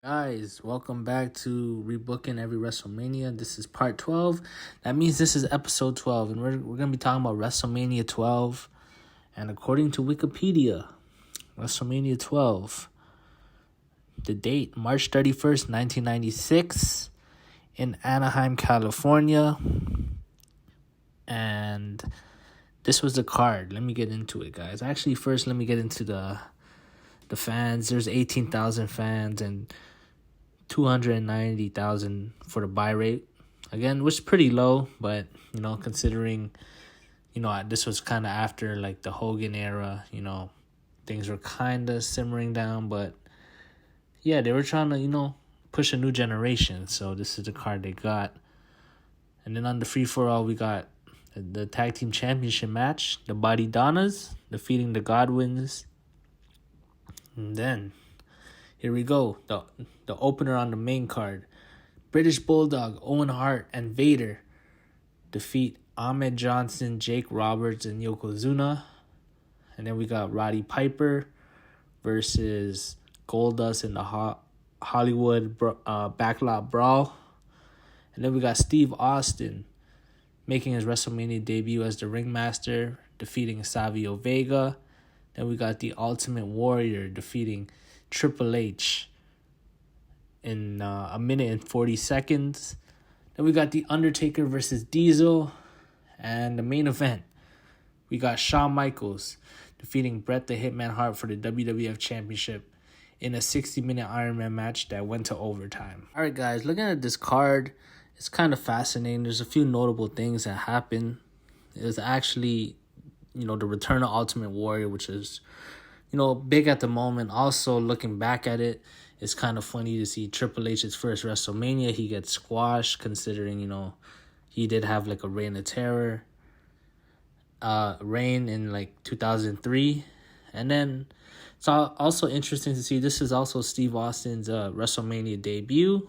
Guys, welcome back to Rebooking Every WrestleMania. This is part 12. That means this is episode 12, and we're going to be talking about WrestleMania 12. And according to Wikipedia, WrestleMania 12, the date, March 31st, 1996, in Anaheim, California. And this was the card. Let me get into it, guys. Actually, first, let me get into the fans. There's 18,000 fans and 290,000 for the buy rate. Again, which is pretty low, but, considering, this was kind of after, like, the Hogan era, things were kind of simmering down, but, yeah, they were trying to, push a new generation, so this is the card they got. And then on the free-for-all, we got the Tag Team Championship match, the BodyDonnas defeating the Godwins. And then, here we go, the opener on the main card. British Bulldog, Owen Hart, and Vader defeat Ahmed Johnson, Jake Roberts, and Yokozuna. And then we got Roddy Piper versus Goldust in the Hollywood Backlot Brawl. And then we got Steve Austin making his WrestleMania debut as the ringmaster, defeating Savio Vega. Then we got the Ultimate Warrior defeating Triple H in a minute and 40 seconds. Then we got the Undertaker versus Diesel. And the main event, we got Shawn Michaels defeating Bret the Hitman Hart for the WWF Championship in a 60-minute Iron Man match that went to overtime. All right, guys, looking at this card, it's kind of fascinating. There's a few notable things that happened. It was actually, the return of Ultimate Warrior, which is, big at the moment. Also, looking back at it, it's kind of funny to see Triple H's first WrestleMania. He gets squashed, considering, he did have, like, a reign of terror. Reign in, like, 2003. And then it's also interesting to see this is also Steve Austin's WrestleMania debut.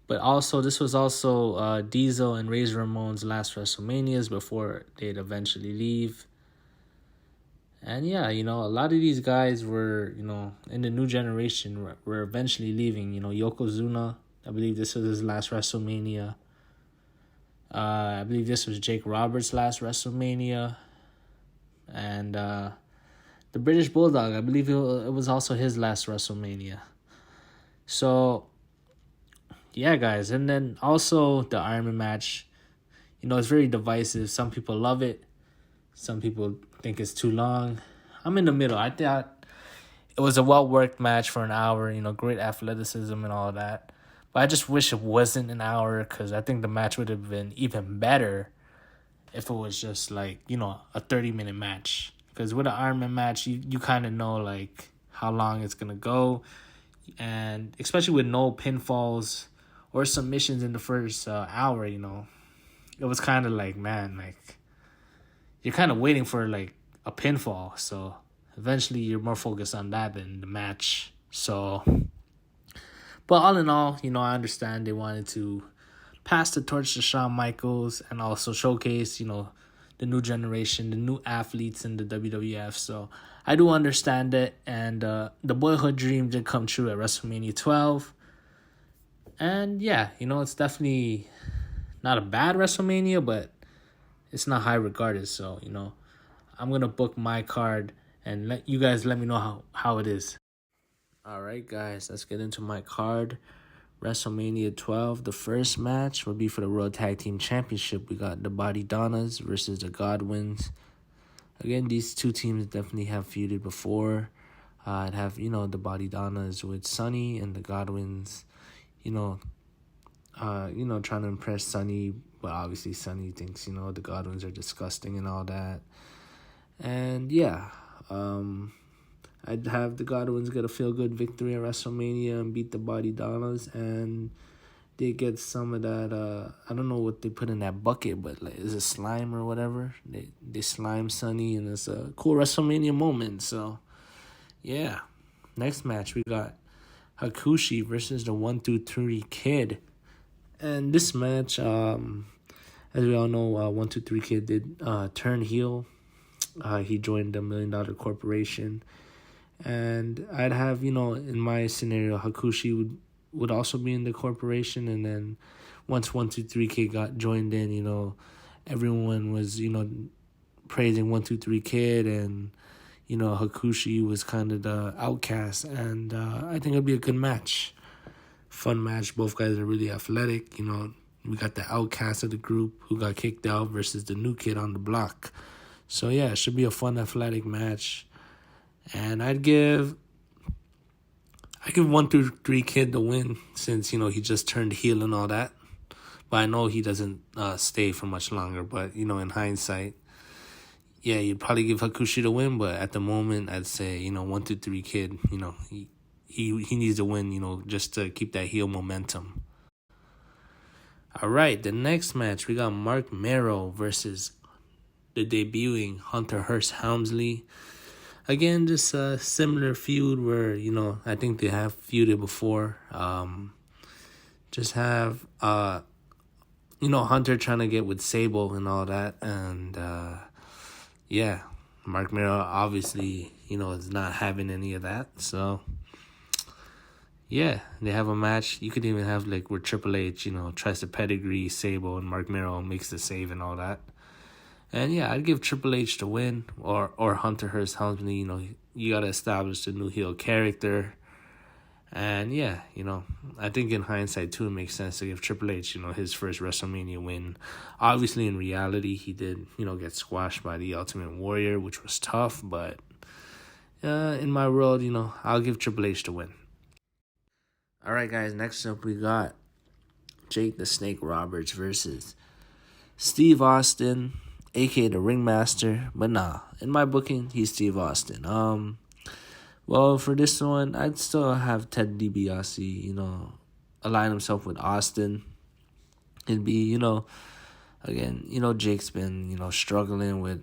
But also, this was also Diesel and Razor Ramon's last WrestleManias before they'd eventually leave. And yeah, a lot of these guys were, in the new generation, were eventually leaving. Yokozuna, I believe this was his last WrestleMania. I believe this was Jake Roberts' last WrestleMania. And the British Bulldog, I believe it was also his last WrestleMania. So, yeah, guys. And then also the Iron Man match, it's very divisive. Some people love it. Some people think it's too long. I'm in the middle. I thought it was a well-worked match for an hour, great athleticism and all that. But I just wish it wasn't an hour, because I think the match would have been even better if it was just, like, a 30-minute match. Because with an Iron Man match, you kind of know, like, how long it's going to go. And especially with no pinfalls or submissions in the first hour, it was kind of like, man, like, you're kind of waiting for, like, a pinfall. So eventually you're more focused on that than the match. So, but all in all, I understand they wanted to pass the torch to Shawn Michaels and also showcase, the new generation, the new athletes in the WWF. So I do understand it. And the boyhood dream did come true at WrestleMania 12. And yeah, it's definitely not a bad WrestleMania, but it's not high regarded. So, I'm going to book my card and let me know how it is. All right, guys, let's get into my card. WrestleMania 12, the first match will be for the World Tag Team Championship. We got the BodyDonnas versus the Godwins. Again, these two teams definitely have feuded before. I'd have, the BodyDonnas with Sonny and the Godwins, trying to impress Sonny, but obviously Sonny thinks, the Godwins are disgusting and all that. And yeah, I'd have the Godwins get a feel-good victory at WrestleMania and beat the BodyDonnas, and they get some of that, I don't know what they put in that bucket, but, like, is it slime or whatever? They slime Sonny, and it's a cool WrestleMania moment. So, yeah. Next match, we got Hakushi versus the 1-2-3 Kid. And this match, as we all know, 1-2-3 Kid did turn heel. He joined the $1 Million Corporation. And I'd have, in my scenario, Hakushi would also be in the corporation. And then once 123 Kid got joined in, everyone was, praising 123 Kid, and, Hakushi was kind of the outcast. And I think it'd be a good match. Fun match. Both guys are really athletic. We got the outcast of the group who got kicked out versus the new kid on the block. So, yeah, it should be a fun, athletic match. And I'd give 123 Kid the win since, he just turned heel and all that. But I know he doesn't stay for much longer. But, in hindsight, yeah, you'd probably give Hakushi the win. But at the moment, I'd say, 123 Kid, he needs to win, just to keep that heel momentum. All right, the next match, we got Mero versus the debuting Hunter Hearst Helmsley. Again, just a similar feud where, I think they have feuded before. Just have, Hunter trying to get with Sable and all that. And, yeah, Mero obviously, is not having any of that. So, yeah, they have a match. You could even have, where Triple H, tries to pedigree Sable and Mero makes the save and all that. And, yeah, I'd give Triple H the win, or Hunter Hearst Helmsley. You got to establish the new heel character. And, yeah, I think in hindsight, too, it makes sense to give Triple H, his first WrestleMania win. Obviously, in reality, he did, get squashed by the Ultimate Warrior, which was tough. But in my world, I'll give Triple H the win. All right, guys, next up we got Jake the Snake Roberts versus Steve Austin, a.k.a. the Ringmaster. But nah, in my booking, he's Steve Austin. Well, for this one, I'd still have Ted DiBiase, align himself with Austin. It'd be, again, Jake's been, struggling with,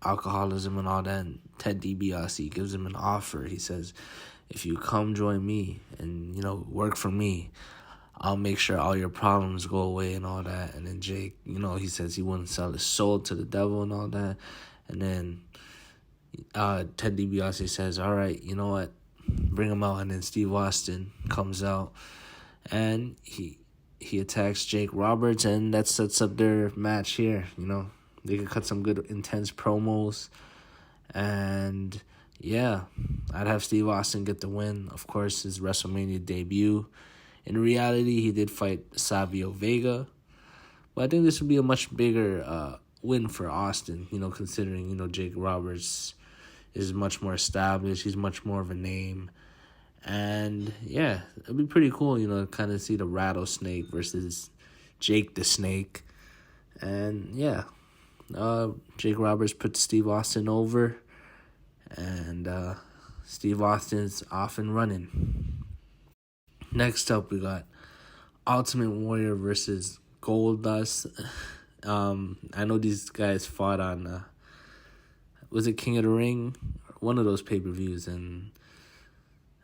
alcoholism and all that. And Ted DiBiase gives him an offer. He says, if you come join me and, work for me, I'll make sure all your problems go away and all that. And then Jake, he says he wouldn't sell his soul to the devil and all that. And then Ted DiBiase says, all right, you know what? Bring him out. And then Steve Austin comes out and he attacks Jake Roberts, and that sets up their match here. They could cut some good, intense promos. And yeah, I'd have Steve Austin get the win. Of course, his WrestleMania debut. In reality, he did fight Savio Vega. But I think this would be a much bigger win for Austin, considering, Jake Roberts is much more established. He's much more of a name. And, yeah, it'd be pretty cool, to kind of see the Rattlesnake versus Jake the Snake. And, yeah, Jake Roberts put Steve Austin over. And Steve Austin's off and running. Next up, we got Ultimate Warrior versus Goldust. I know these guys fought on, was it King of the Ring? One of those pay-per-views. And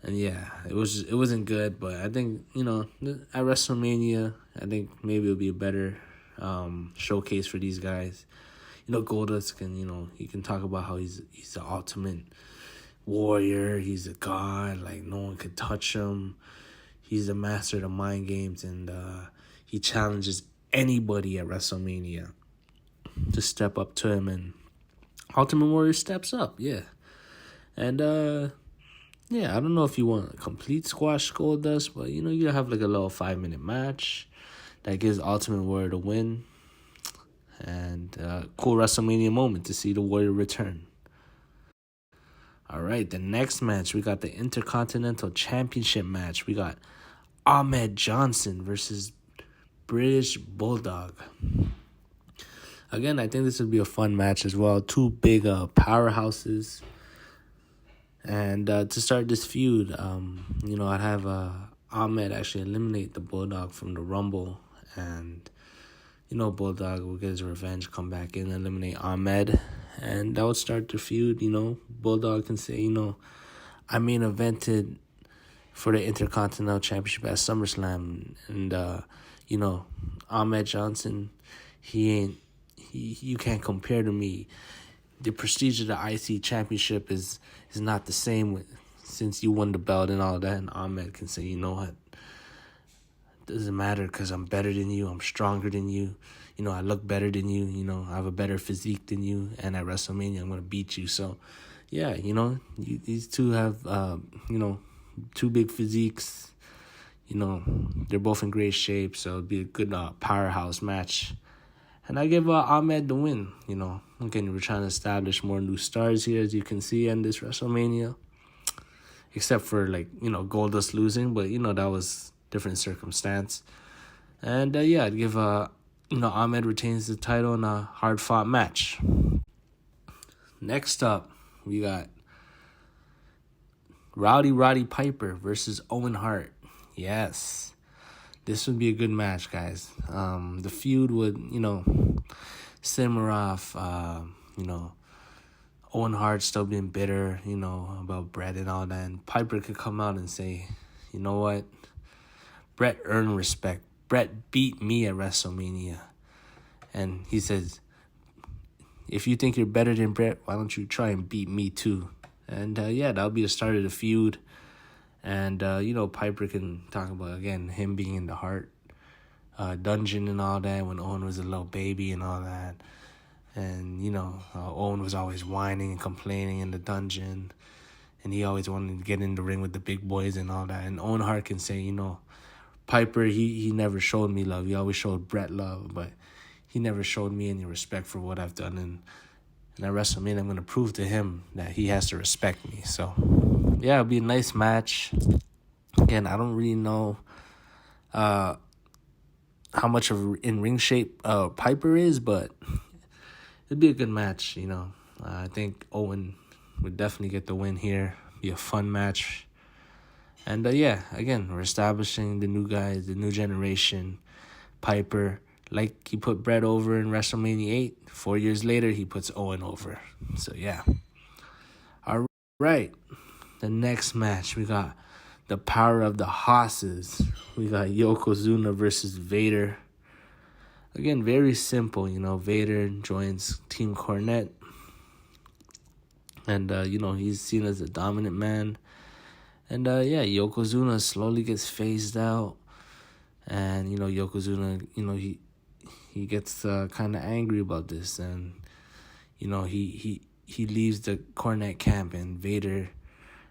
yeah, it wasn't good. But I think, at WrestleMania, I think maybe it'll be a better showcase for these guys. Goldust can, he can talk about how he's the ultimate warrior. He's a god. No one could touch him. He's the master of the mind games, and he challenges anybody at WrestleMania to step up to him, and Ultimate Warrior steps up, yeah. And, yeah, I don't know if you want a complete squash Goldust, but, you have a little 5-minute match that gives Ultimate Warrior the win, and cool WrestleMania moment to see the Warrior return. All right, the next match, we got the Intercontinental Championship match. We got Ahmed Johnson versus British Bulldog. Again, I think this would be a fun match as well. Two big powerhouses. And to start this feud, I'd have Ahmed actually eliminate the Bulldog from the Rumble. And, Bulldog will get his revenge, come back in, eliminate Ahmed. And that would start the feud, Bulldog can say, I main evented for the Intercontinental Championship at SummerSlam. And, Ahmed Johnson, you can't compare to me. the prestige of the IC championship is not the same since you won the belt and all that. And Ahmed can say, you know what? It doesn't matter because I'm better than you. I'm stronger than you. You know, I look better than you. You know, I have a better physique than you. And at WrestleMania, I'm going to beat you. So, yeah, you know, these two have, you know, two big physiques. You know, they're both in great shape. So it'll be a good powerhouse match. And I give Ahmed the win, you know. Again, we're trying to establish more new stars here, as you can see in this WrestleMania. Except for, like, you know, Goldust losing. But, you know, that was different circumstance. And, yeah, I'd give, you know, Ahmed retains the title in a hard-fought match. Next up, we got Roddy Piper versus Owen Hart. Yes. This would be a good match, guys. The feud would, you know, simmer off, you know, Owen Hart still being bitter, you know, about Brett and all that. And Piper could come out and say, you know what? Brett earned respect. Brett beat me at WrestleMania. And he says, if you think you're better than Brett, why don't you try and beat me too? And, yeah, that'll be the start of the feud. And, you know, Piper can talk about, again, him being in the Hart dungeon and all that when Owen was a little baby and all that. And, you know, Owen was always whining and complaining in the dungeon. And he always wanted to get in the ring with the big boys and all that. And Owen Hart can say, you know, Piper, he never showed me love. He always showed Brett love. But he never showed me any respect for what I've done. And at WrestleMania, I'm going to prove to him that he has to respect me. So, yeah, it'll be a nice match. Again, I don't really know how much of in-ring shape Piper is, but it'd be a good match, you know. I think Owen would definitely get the win here. Be a fun match. And, yeah, again, we're establishing the new guys, the new generation. Piper, like he put Brett over in WrestleMania 8. 4 years later, he puts Owen over. So, yeah. All right. The next match, we got the power of the horses. We got Yokozuna versus Vader. Again, very simple, you know. Vader joins Team Cornette. And, you know, he's seen as a dominant man. And, yeah, Yokozuna slowly gets phased out. And, you know, Yokozuna, you know, he gets kind of angry about this. And, you know, he leaves the Cornette camp. And Vader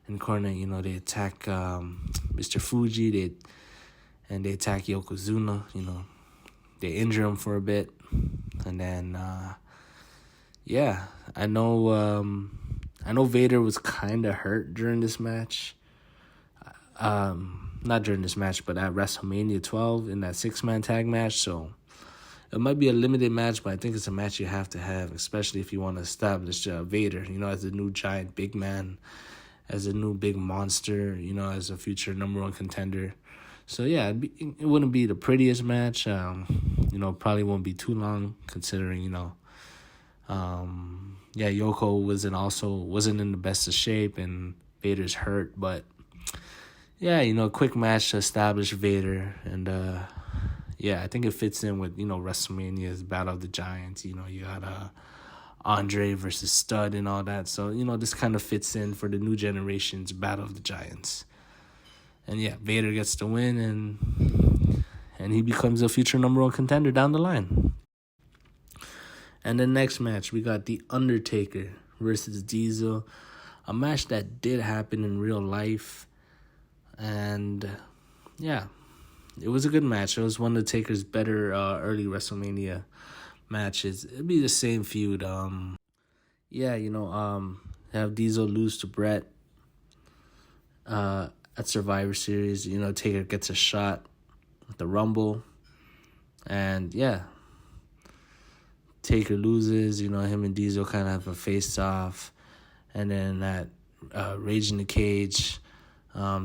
and Cornette, you know, they attack Mr. Fuji. They attack Yokozuna, you know. They injure him for a bit. And then, yeah, I know Vader was kind of hurt during this match. Not during this match, but at WrestleMania 12 in that 6-man tag match. So it might be a limited match, but I think it's a match you have to have, especially if you want to establish Vader, you know, as a new giant big man, as a new big monster, you know, as a future number 1 contender. So, yeah, it wouldn't be the prettiest match. You know, probably won't be too long considering, you know, yeah, Yoko wasn't in the best of shape and Vader's hurt. But, yeah, you know, a quick match to establish Vader. And, yeah, I think it fits in with, you know, WrestleMania's Battle of the Giants. You know, you got Andre versus Stud and all that. So, you know, this kind of fits in for the new generation's Battle of the Giants. And, yeah, Vader gets the win, and he becomes a future number 1 contender down the line. And the next match, we got The Undertaker versus Diesel. A match that did happen in real life. And, yeah, it was a good match. It was one of the Taker's better early WrestleMania matches. It'd be the same feud. Yeah, you know, have Diesel lose to Brett at Survivor Series. You know, Taker gets a shot at the Rumble. And, yeah, Taker loses. You know, him and Diesel kind of have a face-off. And then at Rage in the Cage,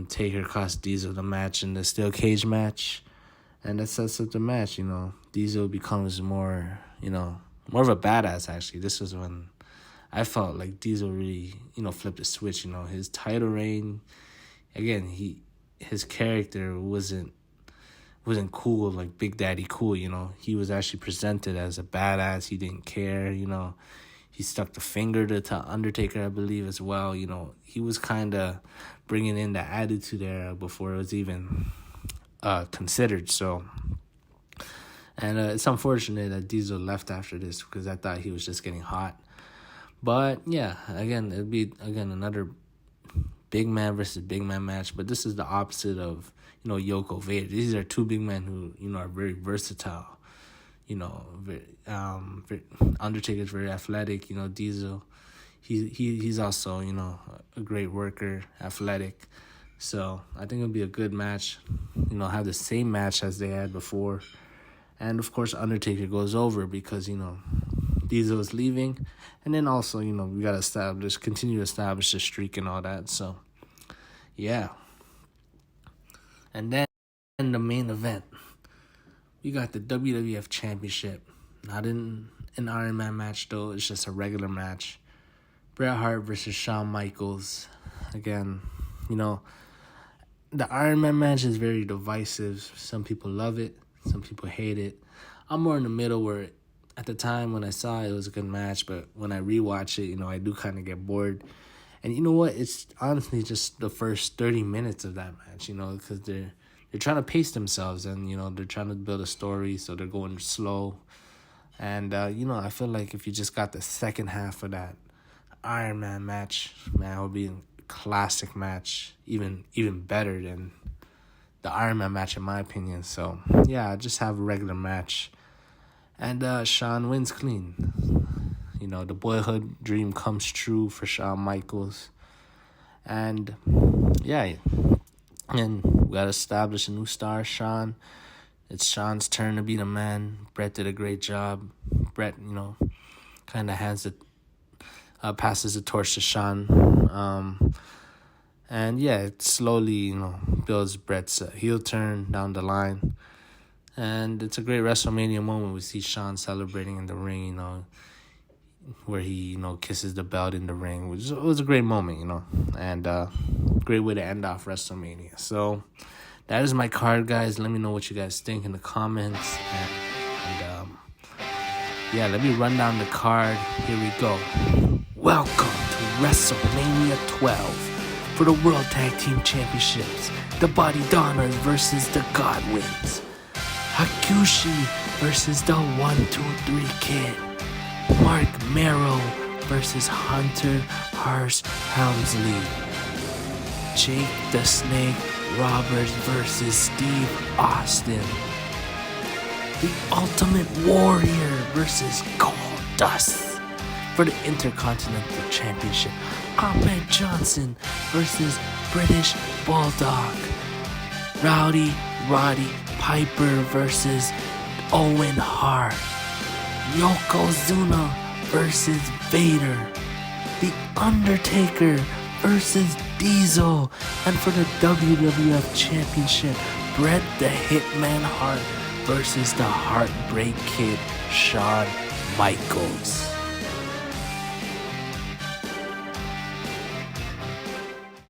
Taker cost Diesel the match in the steel cage match. And that sets up the match, you know. Diesel becomes more, you know, more of a badass, actually. This was when I felt like Diesel really, you know, flipped a switch, you know. His title reign, again, his character wasn't cool, like Big Daddy cool, you know. He was actually presented as a badass. He didn't care, you know. He stuck the finger to Undertaker, I believe, as well. You know, he was kind of bringing in the Attitude Era before it was even considered. So, and it's unfortunate that Diesel left after this because I thought he was just getting hot. But yeah, again, it'd be another big man versus big man match. But this is the opposite of, you know, Yoko, Vader. These are two big men who, you know, are very versatile. You know, Undertaker's very athletic. You know, Diesel, he's also, you know, a great worker, athletic. So I think it'll be a good match. You know, have the same match as they had before. And of course, Undertaker goes over because, you know, Diesel is leaving. And then also, you know, we got to continue to establish the streak and all that. So, yeah. And then the main event. We got the WWF Championship. Not in an Iron Man match, though. It's just a regular match. Bret Hart versus Shawn Michaels. Again, you know, the Iron Man match is very divisive. Some people love it. Some people hate it. I'm more in the middle where at the time when I saw it, it was a good match. But when I rewatch it, you know, I do kind of get bored. And you know what? It's honestly just the first 30 minutes of that match, you know, because they're trying to pace themselves and, you know, they're trying to build a story, so they're going slow. And, you know, I feel like if you just got the second half of that Iron Man match, man, it would be a classic match, even better than the Iron Man match, in my opinion. So, yeah, just have a regular match. And Shawn wins clean. You know, the boyhood dream comes true for Shawn Michaels. And, yeah, and we got to establish a new star, Shawn. It's Shawn's turn to be the man. Bret did a great job. Bret, you know, kind of passes the torch to Shawn. And yeah, it slowly, you know, builds Bret's heel turn down the line. And it's a great WrestleMania moment. We see Shawn celebrating in the ring, you know, where he, you know, kisses the belt in the ring. It was a great moment, you know, and great way to end off WrestleMania. So that is my card, guys. Let me know what you guys think in the comments. And yeah, let me run down the card. Here we go. Welcome to WrestleMania 12 for the World Tag Team Championships. The BodyDonnas versus the Godwins. Hakushi versus the 1-2-3 Kid. Marc, Mero versus Hunter Hearst Helmsley. Jake the Snake Roberts versus Steve Austin. The Ultimate Warrior versus Goldust for the Intercontinental Championship. Ahmed Johnson versus British Bulldog. Roddy Piper versus Owen Hart. Yokozuna versus Vader. The Undertaker versus Diesel. And for the WWF Championship, Bret the Hitman Hart versus the Heartbreak Kid, Shawn Michaels.